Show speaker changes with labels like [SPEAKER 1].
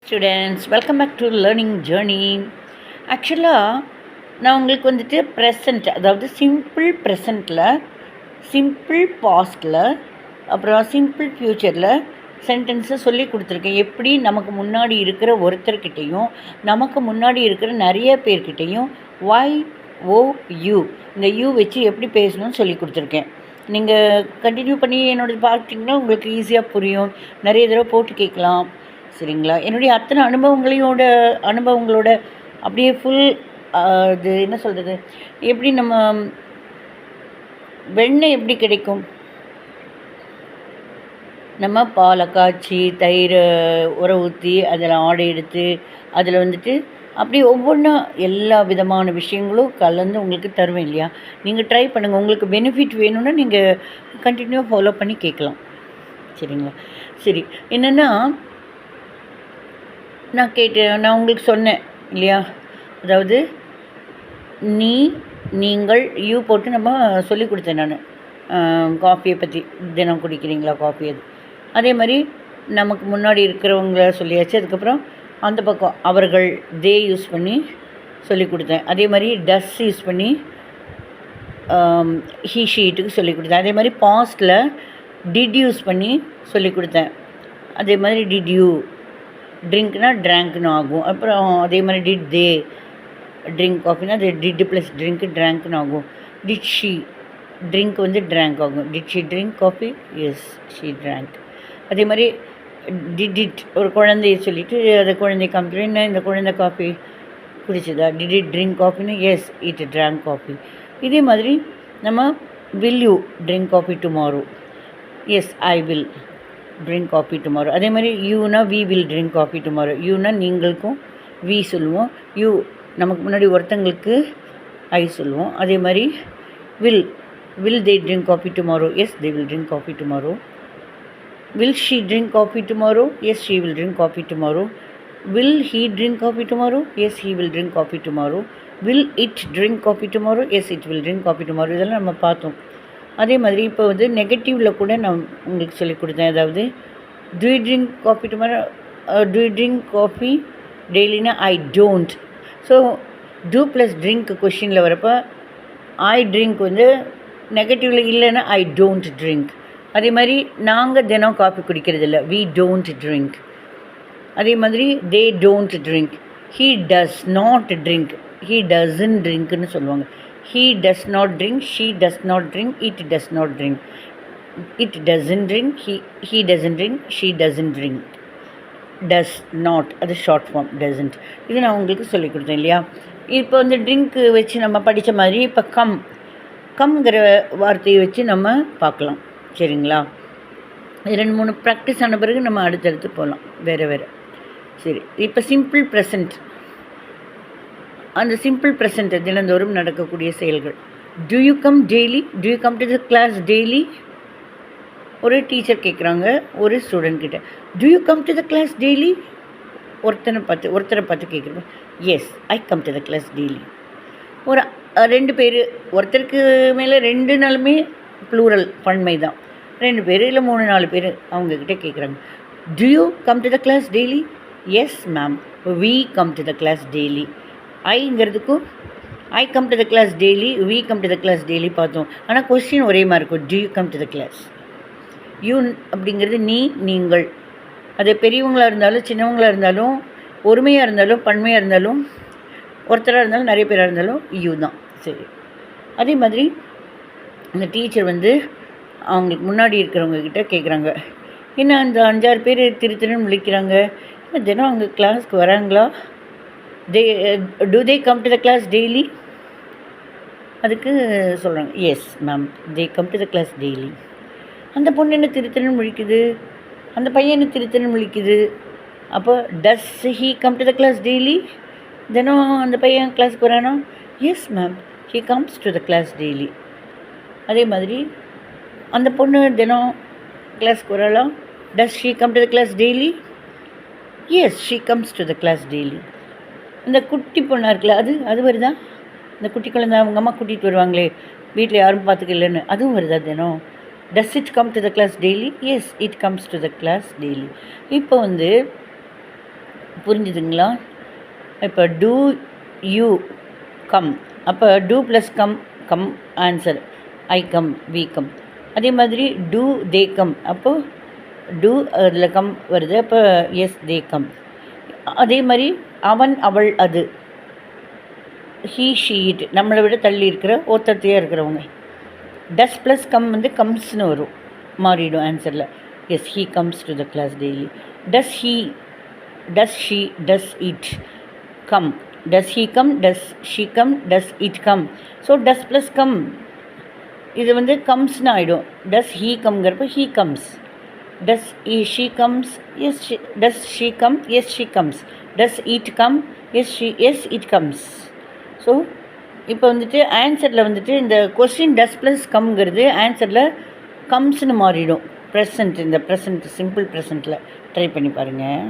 [SPEAKER 1] Students welcome back to learning journey. ஆக்சுவலாக நான் உங்களுக்கு வந்துட்டு ப்ரெசண்ட், அதாவது சிம்பிள் ப்ரெசண்ட்டில், சிம்பிள் பாஸ்டில், அப்புறம் சிம்பிள் ஃப்யூச்சரில் சென்டென்ஸை சொல்லி கொடுத்துருக்கேன். எப்படி நமக்கு முன்னாடி இருக்கிற ஒருத்தர்கிட்டையும் நமக்கு முன்னாடி இருக்கிற நிறைய பேர்கிட்டையும் ஒய் ஓ யூ, இந்த யூ வச்சு எப்படி பேசணும்னு சொல்லி கொடுத்துருக்கேன். நீங்கள் கண்டினியூ பண்ணி என்னோடது பார்த்திங்கன்னா உங்களுக்கு ஈஸியாக புரியும். நிறைய தடவை போட்டு கேட்கலாம். சரிங்களா? என்னுடைய அத்தனை அனுபவங்களோட அப்படியே ஃபுல் இது என்ன சொல்கிறது, எப்படி நம்ம வெண்ணெய் எப்படி கிடைக்கும், நம்ம பாலை காய்ச்சி தயிர் உர ஊற்றி அதில் ஆடை எடுத்து அதில் வந்துட்டு அப்படி ஒவ்வொன்றா எல்லா விதமான விஷயங்களும் கலந்து உங்களுக்கு தருவேன் இல்லையா? நீங்கள் ட்ரை பண்ணுங்கள். உங்களுக்கு பெனிஃபிட் வேணும்னா நீங்கள் கண்டினியூ ஃபாலோ பண்ணி கேட்கலாம். சரிங்களா? சரி, என்னென்னா நான் உங்களுக்கு சொன்னேன் இல்லையா? அதாவது நீங்கள் யூ போட்டு நம்ம சொல்லி கொடுத்தேன். நான் காஃபியை பற்றி, தினம் குடிக்கிறீங்களா காஃபி, அது அதே மாதிரி நமக்கு முன்னாடி இருக்கிறவங்கள சொல்லியாச்சு. அதுக்கப்புறம் அந்த பக்கம் அவர்கள் தே யூஸ் பண்ணி சொல்லி கொடுத்தேன். அதே மாதிரி டஸ் யூஸ் பண்ணி ஹீ ஷீட்டுக்கு சொல்லி கொடுத்தேன். அதே மாதிரி பாஸ்டில் டிட் யூஸ் பண்ணி சொல்லி கொடுத்தேன். அதே மாதிரி டிட் யூ, ட்ரிங்க்னா ட்ராங்க்னு ஆகும். அப்புறம் அதே மாதிரி டிட் தே ட்ரிங்க் காஃபினா அது டிட் ப்ளஸ் ட்ரிங்க்கு ட்ராங்க்னு ஆகும். டிட் ஷீ ட்ரிங்க் வந்து ட்ராங்க் ஆகும். Did she drink coffee, S she drank. அதே மாதிரி டிட் ஒரு குழந்தைய சொல்லிவிட்டு அந்த குழந்தைய காமிக்கிறேன், இந்த குழந்தை காஃபி குடிச்சதா, டிட் இட் ட்ரிங்க் காஃபின்னு, எஸ் இட் ட்ராங்க் காஃபி. இதே மாதிரி நம்ம will you drink coffee tomorrow, yes I will drink coffee tomorrow. அதே மாதிரி யூனா we will drink coffee tomorrow. யூனா நீங்களுக்கும் வி சொல்லுவோம். யூ நமக்கு முன்னாடி ஒருத்தங்களுக்கு ஐ சொல்லுவோம். அதே மாதிரி will they drink coffee tomorrow, yes they will drink coffee tomorrow. Will she drink coffee tomorrow, yes she will drink coffee tomorrow. Will he drink coffee tomorrow, S he will drink coffee tomorrow. Will it drink coffee tomorrow, S it will drink coffee tomorrow. இதெல்லாம் நம்ம பார்த்தோம். அதே மாதிரி இப்போ வந்து நெகட்டிவில் கூட நான் உங்களுக்கு சொல்லிக் கொடுத்தேன். அதாவது do you drink coffee tomorrow, do you drink coffee டெய்லினா I don't. So do plus drink கொஷினில் வரப்போ ஐ ட்ரிங்க் வந்து நெகட்டிவில் இல்லைன்னா ஐ டோன்ட் ட்ரிங்க். அதே மாதிரி நாங்கள் தினம் காஃபி குடிக்கிறதில்ல, வி டோன்ட் ட்ரிங்க். அதே மாதிரி they don't drink. He does not drink, he doesn't ட்ரிங்க்னு சொல்லுவாங்க. He does not drink, she does not drink, it does not drink. It doesn't drink, he doesn't drink, she doesn't drink. Does not, அது short form, doesn't. இது நான் உங்களுக்கு சொல்லிக் கொடுத்தேன் இல்லையா? இப்போ வந்து ட்ரிங்க்கு வச்சு நம்ம படித்த மாதிரி இப்போ கம்ங்கிற வார்த்தையை வச்சு நம்ம பார்க்கலாம். சரிங்களா? 2-3 ப்ராக்டிஸ் ஆன பிறகு நம்ம அடுத்தடுத்து போகலாம் வேறு. சரி, இப்போ சிம்பிள் ப்ரெசண்ட். அந்த சிம்பிள் ப்ரெசண்ட் தினந்தோறும் நடக்கக்கூடிய செயல்கள். Do you come daily, do you come to the class daily? ஒரு டீச்சர் கேட்குறாங்க ஒரு ஸ்டூடெண்ட் கிட்ட, do you come to the class daily? ஒருத்தரை பார்த்து கேட்குறோம், yes I come to the class daily. ஒரு 2 பேர், ஒருத்தருக்கு மேலே 2 நாளுமே ப்ளூரல் பன்மை தான், 2 பேர் இல்லை 3-4 பேர் அவங்கக்கிட்ட கேட்குறாங்க, do you come to the class daily? Yes ma'am we come to the class daily. ஐங்கிறதுக்கும் I come to the class daily, we come to the class daily பார்த்தோம். ஆனால் கொஸ்டின் ஒரே மாதிரி இருக்கும், do you come to the class. You அப்படிங்கிறது நீங்கள். அது பெரியவங்களாக இருந்தாலும் சின்னவங்களாக இருந்தாலும் ஒருமையாக இருந்தாலும் பன்மையாக இருந்தாலும் ஒருத்தராக இருந்தாலும் நிறைய பேராக இருந்தாலும் யூ தான். சரி, அதே மாதிரி அந்த டீச்சர் வந்து அவங்களுக்கு முன்னாடி இருக்கிறவங்க கிட்ட கேட்குறாங்க, என்ன அந்த 5-6 பேர் திருன்னு விழிக்கிறாங்க, தினம் அவங்க கிளாஸ்க்கு வராங்களா? Do they come to the class daily? அதுக்கு சொல்கிறாங்க, yes ma'am they come to the class daily. அந்த பொண்ணு என்ன திருத்தன்னு முழிக்குது, அந்த பையன் என்ன திருத்தன்னு முழிக்குது. அப்போ does he come to the class daily? தினம் அந்த பையன் கிளாஸ்க்கு வரானா? Yes ma'am he comes to the class daily. அதே மாதிரி அந்த பொண்ணு தினம் கிளாஸ்க்கு வராளா? Does she come to the class daily? Yes she comes to the class daily. இந்த குட்டி பொண்ணாக இருக்குல்ல, அது வருதா? இந்த குட்டி குழந்தை அவங்க அம்மா கூட்டிகிட்டு வருவாங்களே, வீட்டில் யாரும் பார்த்துக்கலன்னு, அதுவும் வருதா தினம்? Does it come to the class daily? Yes it comes to the class daily. இப்போ வந்து புரிஞ்சுதுங்களா? இப்போ டூ யூ கம், அப்போ do plus come come answer, I come, we come. அதே மாதிரி டூ தே கம், அப்போது டூ அதில் கம் வருது, அப்போ எஸ் தே கம். அதே மாதிரி அவன் அவள் அது, ஹீ ஷீ இட், நம்மளை விட தள்ளி இருக்கிற ஒத்தத்தையாக இருக்கிறவங்க. டஸ் ப்ளஸ் கம் வந்து கம்ஸ்னு வரும், மாறிடும் ஆன்சரில். Yes he comes to the class daily. Does he, does she, does it come, does he come, does she come, does it come. So does plus come இது வந்து கம்ஸ்னு ஆகிடும். டஸ் ஹீ கம்ங்கிறப்ப he comes. Does she comes, yes she, does she come, yes she comes. Does it come, yes she, yes it comes. So இப்போ வந்துட்டு ஆன்சரில் வந்துட்டு இந்த question டஸ் plus கம்ங்கிறது ஆன்சரில் கம்ஸ்னு மாறிடும். ப்ரெசன்ட், இந்த ப்ரெசன்ட் சிம்பிள் ப்ரெசண்ட்டில் ட்ரை பண்ணி பாருங்கள்.